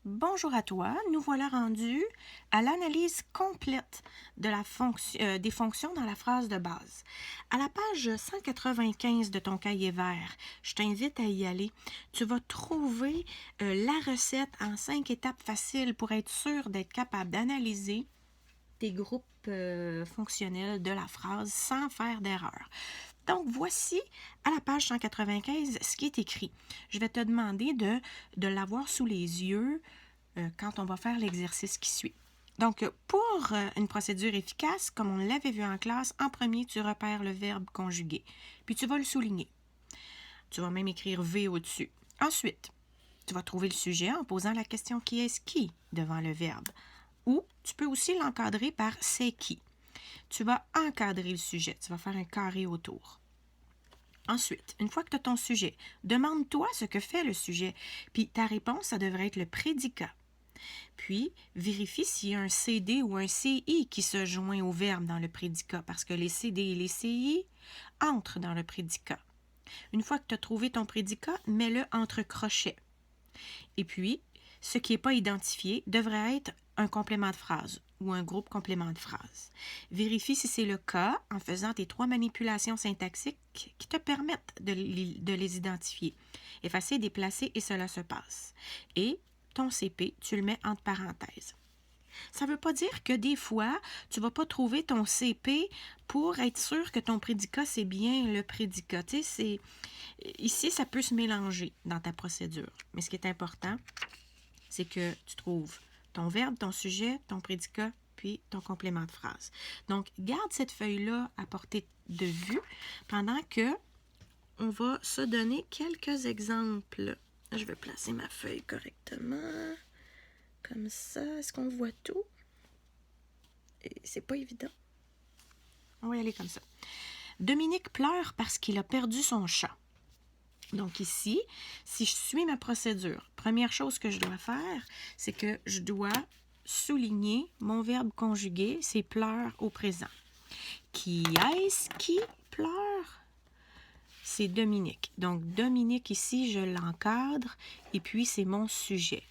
Bonjour à toi, nous voilà rendus à l'analyse complète de des fonctions dans la phrase de base. À la page 195 de ton cahier vert, je t'invite à y aller. Tu vas trouver la recette en 5 étapes faciles pour être sûr d'être capable d'analyser tes groupes fonctionnels de la phrase sans faire d'erreur. Donc, voici à la page 195 ce qui est écrit. Je vais te demander de l'avoir sous les yeux quand on va faire l'exercice qui suit. Donc, pour une procédure efficace, comme on l'avait vu en classe, en premier, tu repères le verbe conjugué. Puis, tu vas le souligner. Tu vas même écrire V au-dessus. Ensuite, tu vas trouver le sujet en posant la question qui est-ce qui devant le verbe. Ou tu peux aussi l'encadrer par c'est qui. Tu vas encadrer le sujet. Tu vas faire un carré autour. Ensuite, une fois que tu as ton sujet, demande-toi ce que fait le sujet. Puis ta réponse, ça devrait être le prédicat. Puis, vérifie s'il y a un CD ou un CI qui se joint au verbe dans le prédicat, parce que les CD et les CI entrent dans le prédicat. Une fois que tu as trouvé ton prédicat, mets-le entre crochets. Et puis, ce qui n'est pas identifié devrait être un complément de phrase ou un groupe complément de phrase. Vérifie si c'est le cas en faisant tes 3 manipulations syntaxiques qui te permettent de les identifier. Effacer, déplacer et cela se passe. Et ton CP, tu le mets entre parenthèses. Ça ne veut pas dire que des fois, tu ne vas pas trouver ton CP pour être sûr que ton prédicat, c'est bien le prédicat. Ici, ça peut se mélanger dans ta procédure. Mais ce qui est important, c'est que tu trouves ton verbe, ton sujet, ton prédicat, puis ton complément de phrase. Donc, garde cette feuille-là à portée de vue pendant que on va se donner quelques exemples. Je vais placer ma feuille correctement. Comme ça. Est-ce qu'on voit tout? Et c'est pas évident. On va y aller comme ça. Dominique pleure parce qu'il a perdu son chat. Donc ici, si je suis ma procédure, première chose que je dois faire, c'est que je dois souligner mon verbe conjugué, c'est pleure au présent. Qui est-ce qui pleure? C'est Dominique. Donc Dominique ici, je l'encadre et puis c'est mon sujet.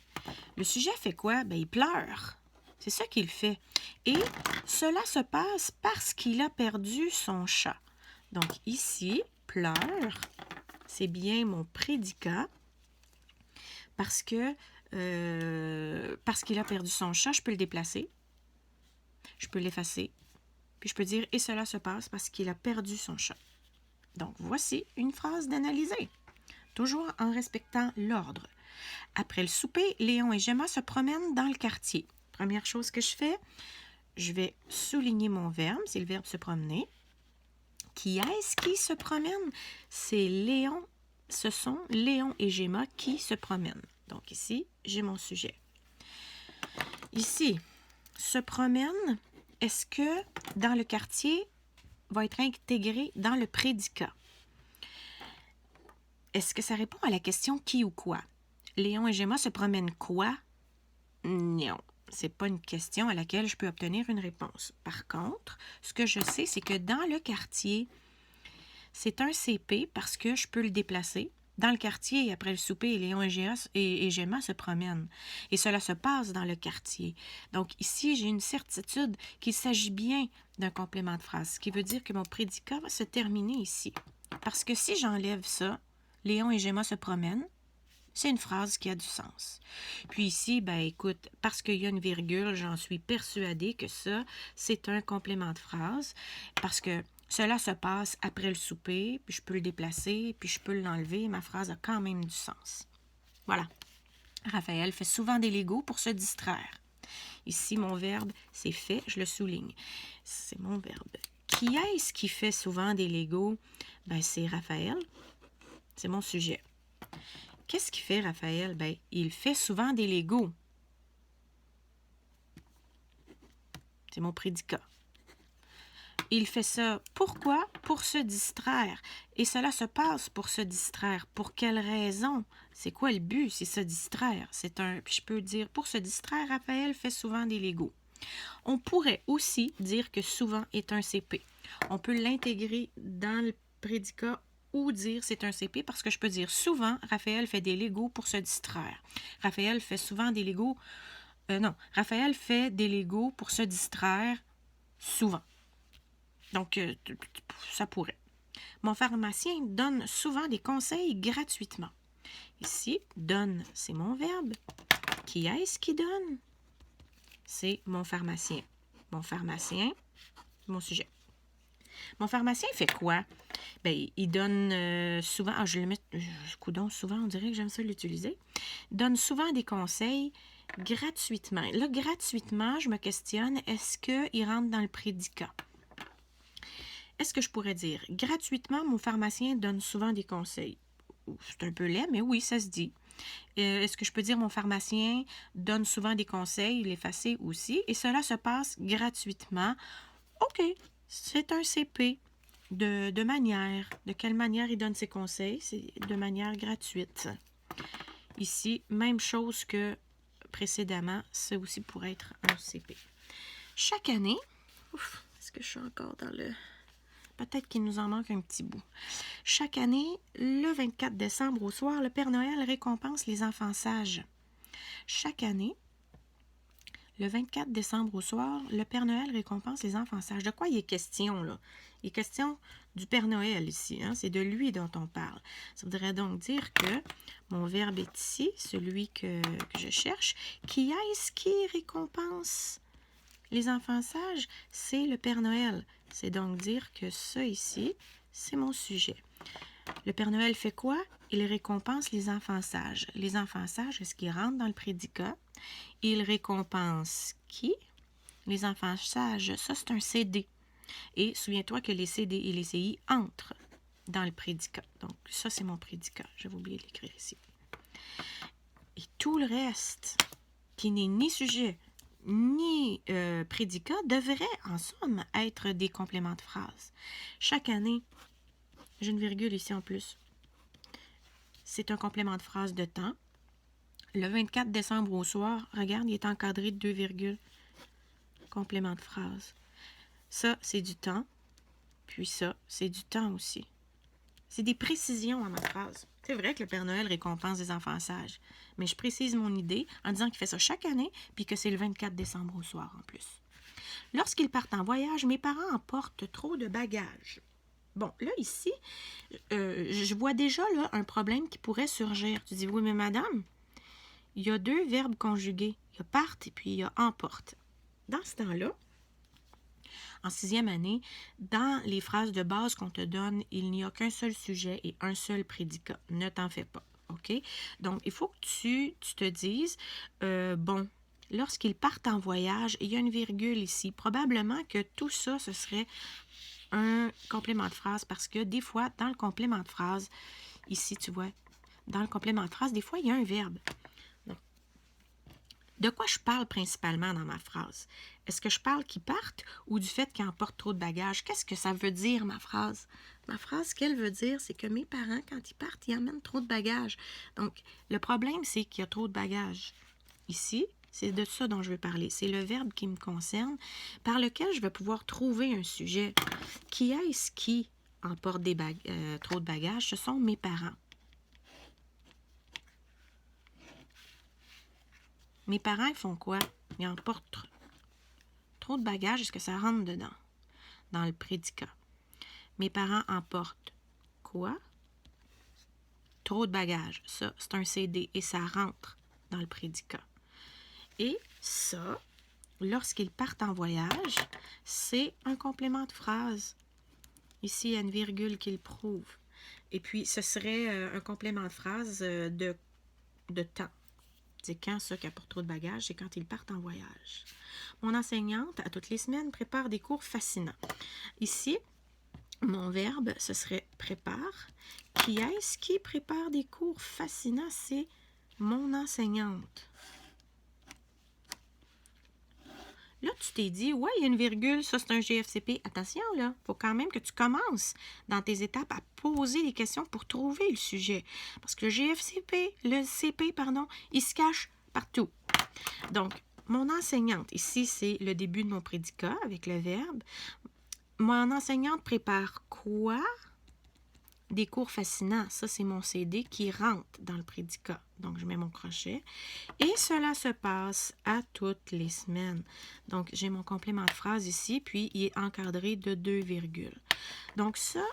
Le sujet fait quoi? Ben, il pleure. C'est ça qu'il fait. Et cela se passe parce qu'il a perdu son chat. Donc ici, pleure, c'est bien mon prédicat parce qu'il a perdu son chat, je peux le déplacer, je peux l'effacer, puis je peux dire « et cela se passe parce qu'il a perdu son chat ». Donc, voici une phrase d'analyser, toujours en respectant l'ordre. Après le souper, Léon et Gemma se promènent dans le quartier. Première chose que je fais, je vais souligner mon verbe, c'est le verbe se promener. Qui est-ce qui se promène? C'est Léon. Ce sont Léon et Gemma qui se promènent. Donc ici, j'ai mon sujet. Ici, se promène, est-ce que dans le quartier va être intégré dans le prédicat? Est-ce que ça répond à la question qui ou quoi? Léon et Gemma se promènent quoi? Non, c'est pas une question à laquelle je peux obtenir une réponse. Par contre, ce que je sais, c'est que dans le quartier, c'est un CP parce que je peux le déplacer. Dans le quartier, après le souper, Léon et Gemma se promènent. Et cela se passe dans le quartier. Donc ici, j'ai une certitude qu'il s'agit bien d'un complément de phrase, ce qui veut dire que mon prédicat va se terminer ici. Parce que si j'enlève ça, Léon et Gemma se promènent, c'est une phrase qui a du sens. Puis ici, ben écoute, parce qu'il y a une virgule, j'en suis persuadée que ça, c'est un complément de phrase. Parce que cela se passe après le souper, puis je peux le déplacer, puis je peux l'enlever. Ma phrase a quand même du sens. Voilà. Raphaël fait souvent des Legos pour se distraire. Ici, mon verbe, c'est fait, je le souligne. C'est mon verbe. Qui est-ce qui fait souvent des Legos? Ben, c'est Raphaël. C'est mon sujet. Qu'est-ce qu'il fait, Raphaël? Ben, il fait souvent des Legos. C'est mon prédicat. Il fait ça. Pourquoi? Pour se distraire. Et cela se passe pour se distraire. Pour quelle raison? C'est quoi le but? C'est se distraire. Puis je peux dire, pour se distraire, Raphaël fait souvent des Legos. On pourrait aussi dire que souvent est un CP. On peut l'intégrer dans le prédicat ou dire c'est un CP parce que je peux dire souvent, Raphaël fait des Legos pour se distraire. Raphaël fait souvent des Legos. Non, Raphaël fait des Legos pour se distraire souvent. Donc, ça pourrait. Mon pharmacien donne souvent des conseils gratuitement. Ici, donne, c'est mon verbe. Qui est-ce qui donne? C'est mon pharmacien. Mon pharmacien, mon sujet. Mon pharmacien fait quoi? Bien, il donne souvent... Ah, je le mets... Coudonc, souvent, on dirait que j'aime ça l'utiliser. Il donne souvent des conseils gratuitement. Là, gratuitement, je me questionne, est-ce qu'il rentre dans le prédicat? Est-ce que je pourrais dire, gratuitement, mon pharmacien donne souvent des conseils? C'est un peu laid, mais oui, ça se dit. Est-ce que je peux dire, mon pharmacien donne souvent des conseils, l'effacer aussi, et cela se passe gratuitement? OK, c'est un CP. De manière. De quelle manière il donne ses conseils? C'est de manière gratuite. Ici, même chose que précédemment, ça aussi pourrait être un CP. Chaque année, est-ce que je suis encore dans le... Peut-être qu'il nous en manque un petit bout. Chaque année, le 24 décembre au soir, le Père Noël récompense les enfants sages. Chaque année, le 24 décembre au soir, le Père Noël récompense les enfants sages. De quoi il est question, là? Il est question du Père Noël ici, hein? C'est de lui dont on parle. Ça voudrait donc dire que mon verbe est ici, celui que je cherche. Qui est-ce qui récompense les enfants sages? C'est le Père Noël. C'est donc dire que ça ici, c'est mon sujet. Le Père Noël fait quoi? Il récompense les enfants sages. Les enfants sages, est-ce qu'ils rentrent dans le prédicat? Il récompense qui? Les enfants sages. Ça, c'est un CD. Et souviens-toi que les CD et les CI entrent dans le prédicat. Donc, ça, c'est mon prédicat. J'avais oublié de l'écrire ici. Et tout le reste, qui n'est ni sujet, ni prédicat, devrait, en somme, être des compléments de phrase. Chaque année, j'ai une virgule ici en plus. C'est un complément de phrase de temps. Le 24 décembre au soir, regarde, il est encadré de 2 virgules. Complément de phrase. Ça, c'est du temps. Puis ça, c'est du temps aussi. C'est des précisions à ma phrase. C'est vrai que le Père Noël récompense des enfants sages. Mais je précise mon idée en disant qu'il fait ça chaque année, puis que c'est le 24 décembre au soir en plus. Lorsqu'ils partent en voyage, mes parents emportent trop de bagages. Bon, là, ici, je vois déjà là, un problème qui pourrait surgir. Tu dis, oui, mais madame, il y a 2 verbes conjugués. Il y a parte et puis il y a emporte. Dans ce temps-là, en 6e année, dans les phrases de base qu'on te donne, il n'y a qu'un seul sujet et un seul prédicat. Ne t'en fais pas, OK? Donc, il faut que tu te dises, bon, lorsqu'ils partent en voyage, il y a une virgule ici. Probablement que tout ça, ce serait un complément de phrase parce que des fois, dans le complément de phrase, ici, tu vois, dans le complément de phrase, des fois, il y a un verbe. Donc, de quoi je parle principalement dans ma phrase? Est-ce que je parle qu'ils partent ou du fait qu'ils emportent trop de bagages? Qu'est-ce que ça veut dire, ma phrase? Ma phrase, ce qu'elle veut dire, c'est que mes parents, quand ils partent, ils emmènent trop de bagages. Donc, le problème, c'est qu'il y a trop de bagages. Ici, c'est de ça dont je veux parler. C'est le verbe qui me concerne, par lequel je vais pouvoir trouver un sujet. Qui est-ce qui emporte trop de bagages? Ce sont mes parents. Mes parents, ils font quoi? Ils emportent trop de bagages. Est-ce que ça rentre dedans? Dans le prédicat. Mes parents emportent quoi? Trop de bagages. Ça, c'est un CD et ça rentre dans le prédicat. Et ça, lorsqu'ils partent en voyage, c'est un complément de phrase. Ici, il y a une virgule qui le prouve. Et puis, ce serait un complément de phrase de temps. C'est quand ça qui apporte trop de bagages, c'est quand ils partent en voyage. Mon enseignante, à toutes les semaines, prépare des cours fascinants. Ici, mon verbe, ce serait prépare. Qui est-ce qui prépare des cours fascinants? C'est mon enseignante. Là, tu t'es dit, ouais, il y a une virgule, ça c'est un GFCP. Attention, là, il faut quand même que tu commences dans tes étapes à poser des questions pour trouver le sujet. Parce que le CP, il se cache partout. Donc, mon enseignante, ici, c'est le début de mon prédicat avec le verbe. Mon enseignante prépare quoi? Des cours fascinants, ça c'est mon CD qui rentre dans le prédicat. Donc je mets mon crochet. Et cela se passe à toutes les semaines. Donc j'ai mon complément de phrase ici, puis il est encadré de 2 virgules. Donc ça,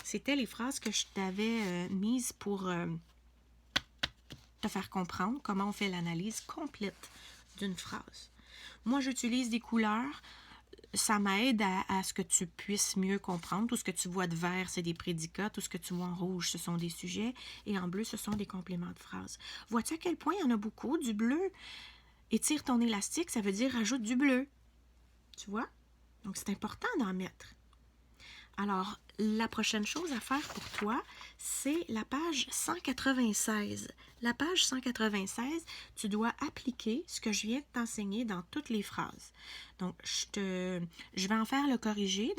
c'était les phrases que je t'avais mises pour te faire comprendre comment on fait l'analyse complète d'une phrase. Moi, j'utilise des couleurs. Ça m'aide à ce que tu puisses mieux comprendre. Tout ce que tu vois de vert, c'est des prédicats. Tout ce que tu vois en rouge, ce sont des sujets. Et en bleu, ce sont des compléments de phrase. Vois-tu à quel point il y en a beaucoup? Du bleu. Étire ton élastique, ça veut dire rajoute du bleu. Tu vois? Donc, c'est important d'en mettre. Alors, la prochaine chose à faire pour toi, c'est la page 196. La page 196, tu dois appliquer ce que je viens de t'enseigner dans toutes les phrases. Donc, je vais en faire le corrigé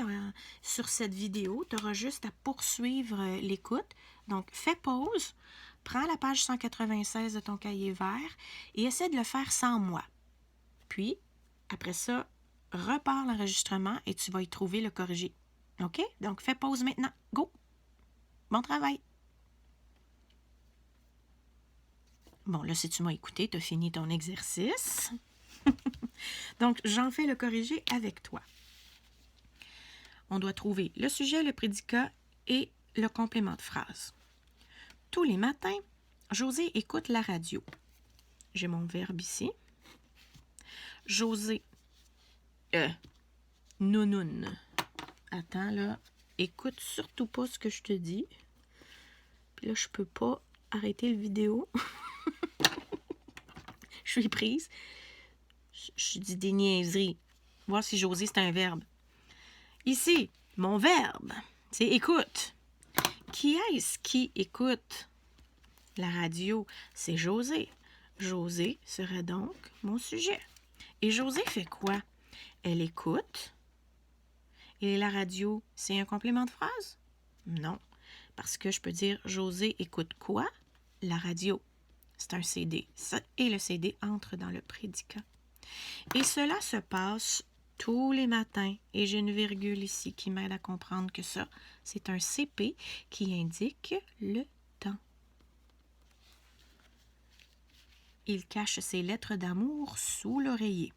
sur cette vidéo. Tu auras juste à poursuivre l'écoute. Donc, fais pause, prends la page 196 de ton cahier vert et essaie de le faire sans moi. Puis, après ça, repars l'enregistrement et tu vas y trouver le corrigé. OK? Donc, fais pause maintenant. Go! Bon travail! Bon, là, si tu m'as écouté, tu as fini ton exercice. Donc, j'en fais le corrigé avec toi. On doit trouver le sujet, le prédicat et le complément de phrase. Tous les matins, José écoute la radio. J'ai mon verbe ici. José, nounoun. Attends, là, écoute surtout pas ce que je te dis. Puis là, je peux pas arrêter le vidéo. Je suis prise. Je dis des niaiseries. Voir si José, c'est un verbe. Ici, mon verbe, c'est écoute. Qui est-ce qui écoute la radio? C'est José. José serait donc mon sujet. Et José fait quoi? Elle écoute. Et la radio, c'est un complément de phrase? Non. Parce que je peux dire José écoute quoi? La radio. C'est un CD. Et le CD entre dans le prédicat. Et cela se passe tous les matins. Et j'ai une virgule ici qui m'aide à comprendre que ça, c'est un CP qui indique le temps. Il cache ses lettres d'amour sous l'oreiller.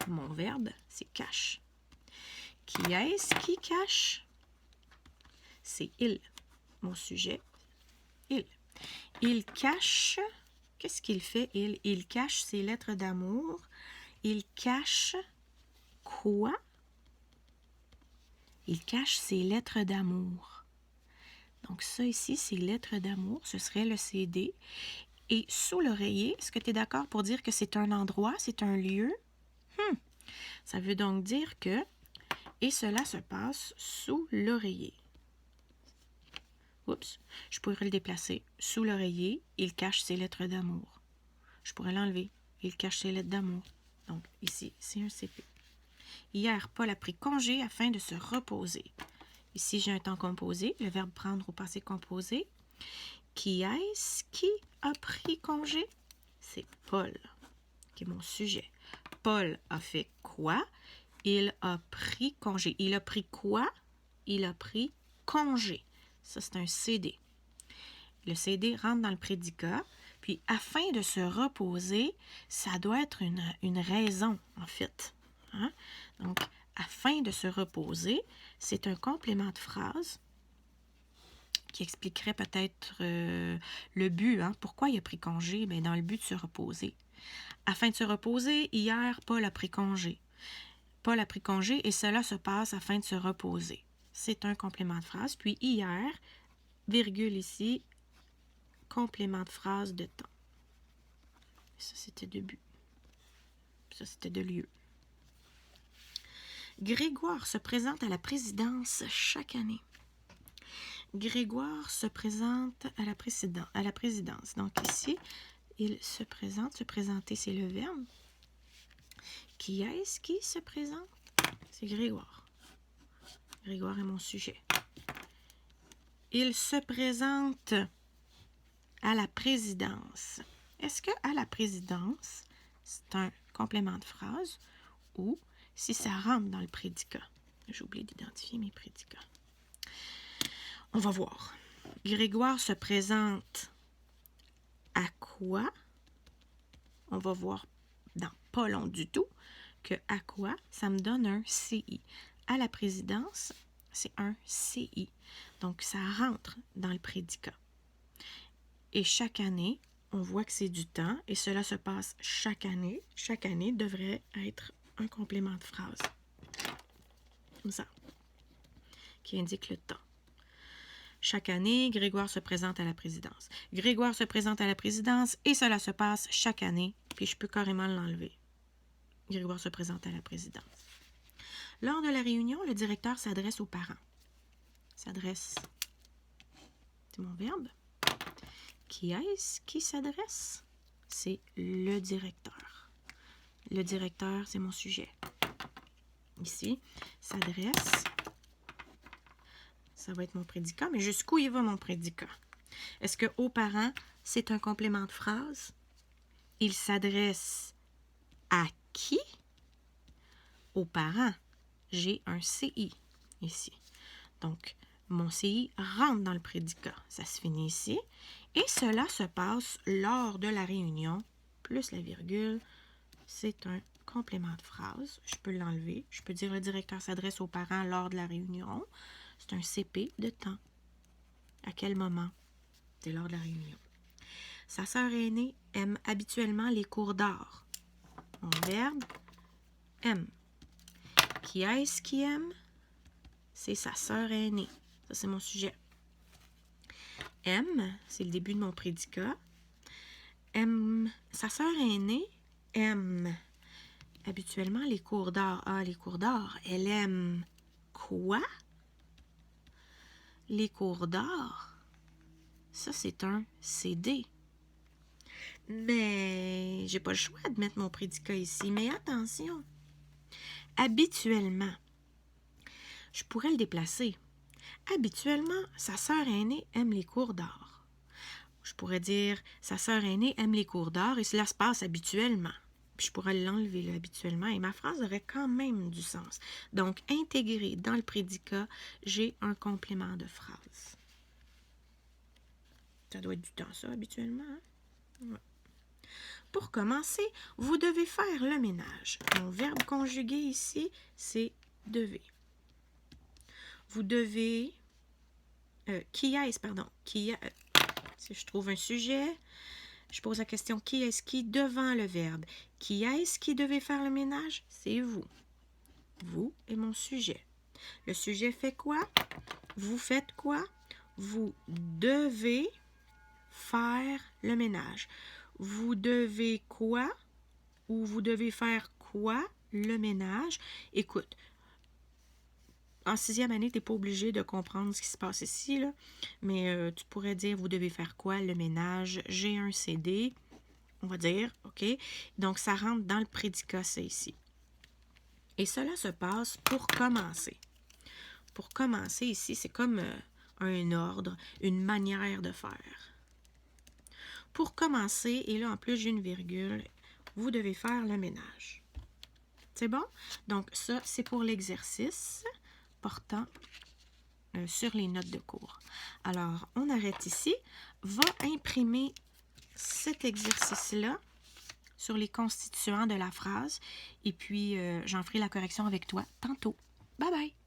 Mon verbe, c'est cache. Qui est-ce qui cache? C'est il. Mon sujet, il. Il cache, qu'est-ce qu'il fait, il? Il cache ses lettres d'amour. Il cache quoi? Il cache ses lettres d'amour. Donc ça ici, c'est lettres d'amour, ce serait le CD. Et sous l'oreiller, est-ce que tu es d'accord pour dire que c'est un endroit, c'est un lieu? Ça veut donc dire que, et cela se passe sous l'oreiller. Oups, je pourrais le déplacer. Sous l'oreiller, il cache ses lettres d'amour. Je pourrais l'enlever. Il cache ses lettres d'amour. Donc, ici, c'est un CP. Hier, Paul a pris congé afin de se reposer. Ici, j'ai un temps composé, le verbe prendre au passé composé. Qui est-ce qui a pris congé? C'est Paul, qui est mon sujet. Paul a fait quoi? Il a pris congé. Il a pris quoi? Il a pris congé. Ça, c'est un CD. Le CD rentre dans le prédicat. Puis, afin de se reposer, ça doit être une raison, en fait. Hein? Donc, afin de se reposer, c'est un complément de phrase qui expliquerait peut-être le but. Hein? Pourquoi il a pris congé? Bien, dans le but de se reposer. Afin de se reposer, hier, Paul a pris congé. Paul a pris congé et cela se passe afin de se reposer. C'est un complément de phrase. Puis hier, virgule ici, complément de phrase de temps. Ça, c'était de but. Ça, c'était de lieu. Grégoire se présente à la présidence chaque année. Grégoire se présente à la présidence. Donc ici, il se présente. Se présenter, c'est le verbe. Qui est-ce qui se présente? C'est Grégoire. Grégoire est mon sujet. Il se présente à la présidence. Est-ce que à la présidence, c'est un complément de phrase ou si ça rentre dans le prédicat? J'ai oublié d'identifier mes prédicats. On va voir. Grégoire se présente à quoi? On va voir dans pas long du tout que à quoi, ça me donne un CI. À la présidence, c'est un CI. Donc, ça rentre dans le prédicat. Et chaque année, on voit que c'est du temps et cela se passe chaque année. Chaque année devrait être un complément de phrase. Comme ça. Qui indique le temps. Chaque année, Grégoire se présente à la présidence. Grégoire se présente à la présidence et cela se passe chaque année. Puis je peux carrément l'enlever. Grégoire se présente à la présidence. Lors de la réunion, le directeur s'adresse aux parents. S'adresse, c'est mon verbe. Qui est-ce qui s'adresse? C'est le directeur. Le directeur, c'est mon sujet. Ici, s'adresse, ça va être mon prédicat, mais jusqu'où il va mon prédicat? Est-ce que aux parents, c'est un complément de phrase? Il s'adresse à qui? Aux parents. J'ai un CI ici. Donc, mon CI rentre dans le prédicat. Ça se finit ici. Et cela se passe lors de la réunion, plus la virgule. C'est un complément de phrase. Je peux l'enlever. Je peux dire le directeur s'adresse aux parents lors de la réunion. C'est un CP de temps. À quel moment? C'est lors de la réunion. Sa sœur aînée aime habituellement les cours d'art. Mon verbe aime. Qui est-ce qui aime? C'est sa sœur aînée. Ça, c'est mon sujet. Aime, c'est le début de mon prédicat. Aime, sa sœur aînée aime habituellement les cours d'art. Ah, les cours d'art. Elle aime quoi? Les cours d'art. Ça, c'est un CD. Mais j'ai pas le choix de mettre mon prédicat ici. Mais attention. Habituellement, je pourrais le déplacer. Habituellement, sa sœur aînée aime les cours d'art. Je pourrais dire, sa sœur aînée aime les cours d'art et cela se passe habituellement. Puis je pourrais l'enlever là, habituellement et ma phrase aurait quand même du sens. Donc, intégré dans le prédicat, j'ai un complément de phrase. Ça doit être du temps, ça, habituellement. Hein? Ouais. Pour commencer, vous devez faire le ménage. Mon verbe conjugué ici, c'est devez. Vous devez... qui est-ce, pardon? Si je trouve un sujet, je pose la question qui est-ce qui devant le verbe. Qui est-ce qui devait faire le ménage? C'est vous. Vous est mon sujet. Le sujet fait quoi? Vous faites quoi? Vous devez faire le ménage. Vous devez quoi? Ou vous devez faire quoi? Le ménage. Écoute, en 6e année, tu n'es pas obligé de comprendre ce qui se passe ici, là. Mais tu pourrais dire, vous devez faire quoi? Le ménage. J'ai un CD. On va dire, OK? Donc, ça rentre dans le prédicat, c'est ici. Et cela se passe pour commencer. Pour commencer ici, c'est comme un ordre, une manière de faire. Pour commencer, et là, en plus, j'ai une virgule, vous devez faire le ménage. C'est bon? Donc, ça, c'est pour l'exercice portant sur les notes de cours. Alors, on arrête ici. Va imprimer cet exercice-là sur les constituants de la phrase et puis j'en ferai la correction avec toi tantôt. Bye bye!